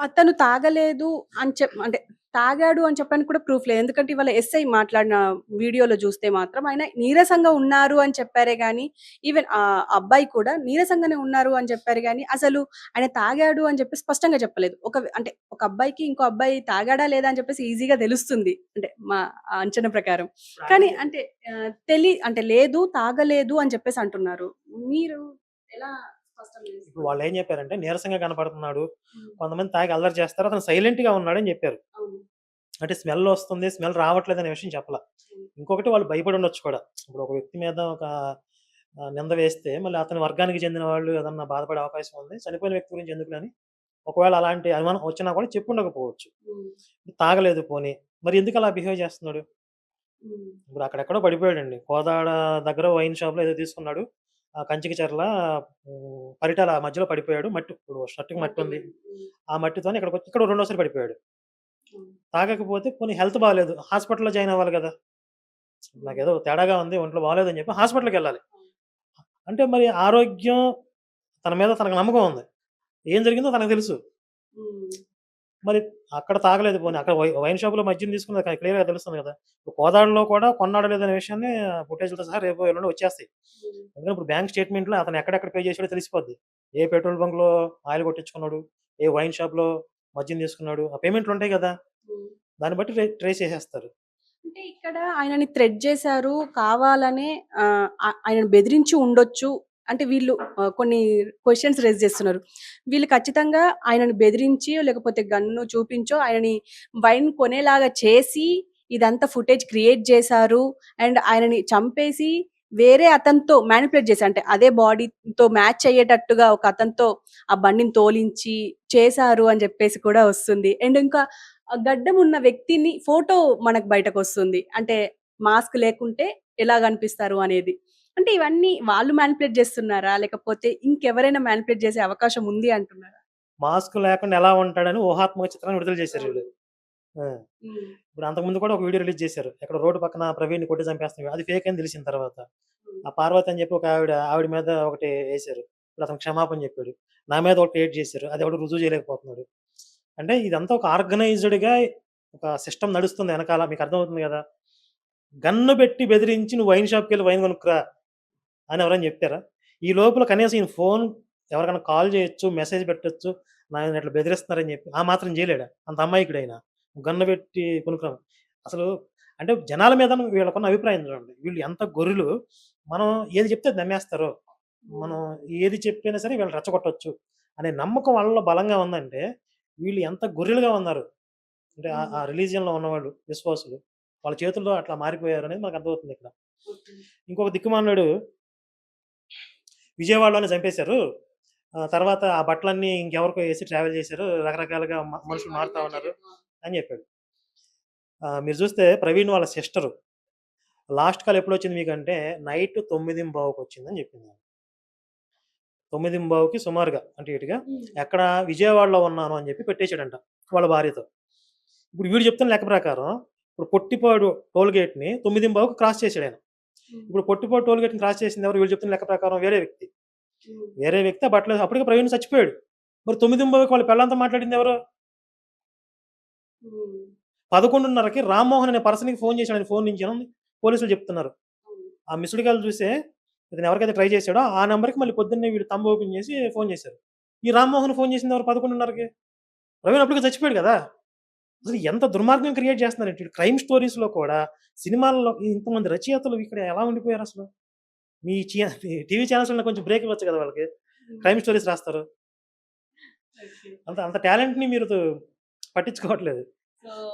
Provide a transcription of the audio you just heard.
అతను తాగలేదు అని అంటే తాగాడు అని చెప్పడానికి కూడా ప్రూఫ్ లేదు. ఎందుకంటే ఇవాళ ఎస్ఐ మాట్లాడిన వీడియోలో చూస్తే మాత్రం ఆయన నీరసంగా ఉన్నారు అని చెప్పారే గాని, ఈవెన్ అబ్బాయి కూడా నీరసంగానే ఉన్నారు అని చెప్పారు గాని, అసలు ఆయన తాగాడు అని చెప్పి స్పష్టంగా చెప్పలేదు. అంటే ఒక అబ్బాయికి ఇంకో అబ్బాయి తాగాడా లేదా అని చెప్పేసి ఈజీగా తెలుస్తుంది. అంటే మా అంచనా ప్రకారం. కానీ అంటే అంటే లేదు, తాగలేదు అని చెప్పేసి అంటున్నారు. మీరు ఎలా స్పష్టం ఇప్పుడు చేస్తారు? వాళ్ళు ఏం చెప్పారంటే నీరసంగా కనపడుతున్నాడు. హ్మ్. కొంతమంది తాగి అల్లరి చేస్తారు. అతను సైలెంట్‌గా ఉన్నాడని చెప్పారు. అవును. అంటే స్మెల్ వస్తుంది, స్మెల్ రావట్లేదనే విషయం చెప్పలా. హ్మ్. ఇంకొకటి వాళ్ళు భయపడి ఉండొచ్చు కూడా. ఇప్పుడు ఒక వ్యక్తి మీద ఒక నింద వేస్తే మళ్ళీ అతని వర్గానికి చెందిన వాళ్ళు ఏదన్నా బాధపడే అవకాశం ఉంది. చనిపోయిన వ్యక్తి గురించి ఎందుకులని ఒకవేళ అలాంటి అనుమానం వచ్చినా కూడా చెప్పుండకపోవచ్చు. హ్మ్. తాగలేదు పోనీ. మరి ఎందుకలా బిహేవ్ చేస్తున్నాడు? హ్మ్. ఇప్పుడు అక్కడెక్కడో పడిపోయాడండి. కోదాడ దగ్గర వైన్ షాప్‌లో ఏదో తీసుకున్నాడు. కంచికచర్ల పరిటాల మధ్యలో పడిపోయాడు. మట్టి ఇప్పుడు షర్ట్‌కి మట్టి ఉంది. హ్మ్. ఆ మట్టితోని ఇక్కడికొచ్చి ఇక్కడ రెండోసారి పడిపోయాడు. హ్మ్. తాగకపోతే పోనీ హెల్త్ బాలేదు. హాస్పిటల్‌లో జాయిన్ అవ్వాలి గదా! హ్మ్. నాకేదో తేడాగా ఉంది. ఒంట్లో బాలేదని చెప్పి హాస్పిటల్‌కెళ్ళాలి. అంటే మరి ఆరోగ్యం తన మీద తనకు నమ్మకం ఉంది. ఏం జరిగిందో తనకు తెలుసు. హ్మ్. మరి అక్కడ తాగలేదు పోనీ అక్కడ వైన్ షాప్‌లో మద్యం తీసుకున్నది క్లియర్‌గా తెలుస్తుంది గదా! ఇప్పుడు కోదాడలో కూడా కొన్నాడో లేదనే విషయాన్ని ఫుటేజ్‌లతో సహా రేపో ఎల్లుండో వచ్చేస్తాయి. హ్మ్. ఎందుకంటే ఇప్పుడు బ్యాంక్ స్టేట్‌మెంట్‌లో అతను ఎక్కడెక్కడ పే చేసాడో తెలిసిపోద్ది. ఏ పెట్రోల్ బంక్‌లో ఆయిల్ కొట్టించుకున్నాడు, ఏ వైన్ షాప్‌లో మద్యం తీసుకున్నాడు. ఆ పేమెంట్‌లుంటాయి గదా! హ్మ్. దాన్ని బట్టి ట్రేస్ చేసేస్తారు. అంటే ఇక్కడ ఆయనని థ్రెట్ చేశారు. కావాలనే ఆయనను బెదిరించి ఉండొచ్చు. అంటే వీళ్ళు కొన్ని క్వెషన్స్ రైజ్ చేస్తున్నారు. వీళ్ళు ఖచ్చితంగా ఆయనను బెదిరించియో, లేకపోతే గన్ను చూపించో ఆయనని వైన్ కొనేలాగా చేసి, ఇదంతా ఫుటేజ్ క్రియేట్ చేశారు. అండ్ ఆయనని చంపేసి వేరే అతనితో మానిప్యులేట్ చేసి అంటే అదే బాడీతో మ్యాచ్ అయ్యేటట్టుగా ఒక అతనితో ఆ బండిని తోలించి చేశారు అని చెప్పేసి కూడా వస్తుంది. అండ్ ఇంకా గడ్డం ఉన్న వ్యక్తిని ఫోటో మనకు బయటకొస్తుంది. అంటే మాస్క్ లేకుంటే ఎలా కనిపిస్తారు అనేది. అంటే ఇవన్నీ వాళ్ళు మానిప్యులేట్ చేస్తున్నారా? లేకపోతే ఇంకెవరైనా మానిప్యులేట్ చేసే అవకాశం ఉంది అంటున్నారా? మాస్క్ లేకుండా ఎలా ఉంటాడని ఊహాత్మక చిత్రాన్ని విడుదల చేశారు అవును. వీళ్ళు. ఆ! హ్మ్. ఇప్పుడు అంతకుముందు కూడా ఒక వీడియో రిలీజ్ చేశారు. ఎక్కడ రోడ్డు పక్కన ప్రవీణ్‌ని కొట్టి చంపేస్తున్నారు. అది ఫేక్ అని తెలిసిన తర్వాత. హ్మ్. ఆ పార్వతి అని చెప్పి ఒక ఆవిడ మీద ఒకటి ఏశారు. ఇప్పుడు అతను క్షమాపణ చెప్పాడు. నా మీద ఒకటి క్రియేట్ చేశారు. అది ఎవడు రుజువు చేయలేకపోతున్నాడు. అంటే ఇదంతా ఒక ఆర్గనైజ్డ్‌గా ఒక సిస్టమ్ నడుస్తుంది ఎనకాల. మీకు అర్థమవుతుంది గదా! గన్ను పెట్టి బెదిరించి "నువ్వు వైన్ షాప్‌కెళ్ళి వైన్ కొనుక్కురా" అని ఎవరైనా జెప్పారా? ఈ లోపల కనీసం ఈయన ఫోన్ ఎవరికైనా కాల్ చేయొచ్చు, మెసేజ్ పెట్టొచ్చు. నన్ను ఇట్లా బెదిరిస్తున్నారని జెప్పి. ఆ మాత్రం జేయలేడా? అంత అమాయకుడాయన. గన్ను పెట్టి కొనుక్కురా అసలు అంటే జనాల మీద వీళ్ళకున్న అభిప్రాయం చూడండి. వీళ్ళు ఎంత గొర్రెలు. మనం ఏది చెప్తే అది నమ్మేస్తారు. హ్మ్. మనం ఏది చెప్పినా సరే వీళ్ళని రెచ్చగొట్టొచ్చు అనే నమ్మకం వాళ్ళలో బలంగా ఉందంటే, వీళ్ళు ఎంత గొర్రెలుగా ఉన్నారు. అంటే ఆ హ్మ్. ఆ రిలీజియన్‌లో ఉన్నవాళ్ళు విశ్వాసులు. వాళ్ళ చేతుల్లో అట్లా మారిపోయారనేది మనకు అర్థమవుతుంది ఇక్కడ. ఓకే. ఇంకొక దిక్కుమాలినోడు విజయవాడలోనే చంపేశారు. తర్వాత ఆ బట్టలన్నీ ఇంకెవరికో ఏసి ట్రావెల్ చేశారు. రకరకాలుగా మనుషులు మారుతా ఉన్నారు అని చెప్పాడు. మీరు చూస్తే ప్రవీణ్ వాళ్ళ సిస్టరు లాస్ట్ కాల్ ఎప్పుడొచ్చింది మీకంటే నైట్ 9:15కి వచ్చిందని చెప్పింది. 9:15కి సుమారుగా అంటే ఇటుగా హ్మ్. ఎక్కడ విజయవాడలో ఉన్నాను అని చెప్పి పెట్టేసాడంట వాళ్ళ భార్యతో. ఇప్పుడు వీడు చెప్తున్న లెక్క ప్రకారం ఇప్పుడు పొట్టిపాడు టోల్ గేట్‌ని 9:15కి క్రాస్ చేసాడాయన. హ్మ్. ఇప్పుడు పొట్టిపాడు టోల్ గేట్‌ని క్రాస్ చేసింది ఎవరు? వీళ్ళు చెప్తున్న లెక్క ప్రకారం వేరే వ్యక్తి. హ్మ్. వేరే వ్యక్తి ఆ బట్టలు అప్పటికే ప్రవీణ్ చచ్చిపోయాడు. మరి 9:15కి వాళ్ళ పెళ్ళాంతో మాట్లాడింది ఎవరు? హ్మ్. 11:30కి రామ్మోహన్ అనే పర్సన్‌కి ఫోన్ చేశాడని ఫోన్ నుంచి అని పోలీసులు చెప్తున్నారు. అవును. ఆ మిస్డ్ కాల్ చూసే ఇతను ఎవరికైతే ట్రై చేసాడో ఆ నంబర్‌కి మళ్ళీ పొద్దున్నే వీడు థంబ్ ఓపెన్ చేసి ఫోన్ చేశారు. ఈ రామ్మోహన్ ఫోన్ చేసింది ఎవరు 11:30కి? ప్రవీణ్ అప్పటికే చచ్చిపోయాడు కదా! అసలు ఎంత దుర్మార్గం క్రియేట్ చేస్తున్నారంటే క్రైమ్ స్టోరీస్‌లో కూడా సినిమాల్లో ఇంతమంది రచయితలు ఇక్కడ ఎలా ఉండిపోయారసలు? మీ టీవీ ఛానెల్స్‌లో కొంచెం బ్రేక్ ఇవ్వచ్చు కదా వాళ్ళకి. హ్మ్. క్రైమ్ స్టోరీస్ రాస్తారు. ఓకే. అంత అంత టాలెంట్‌ని మీరు పట్టించుకోవట్లేదు. సో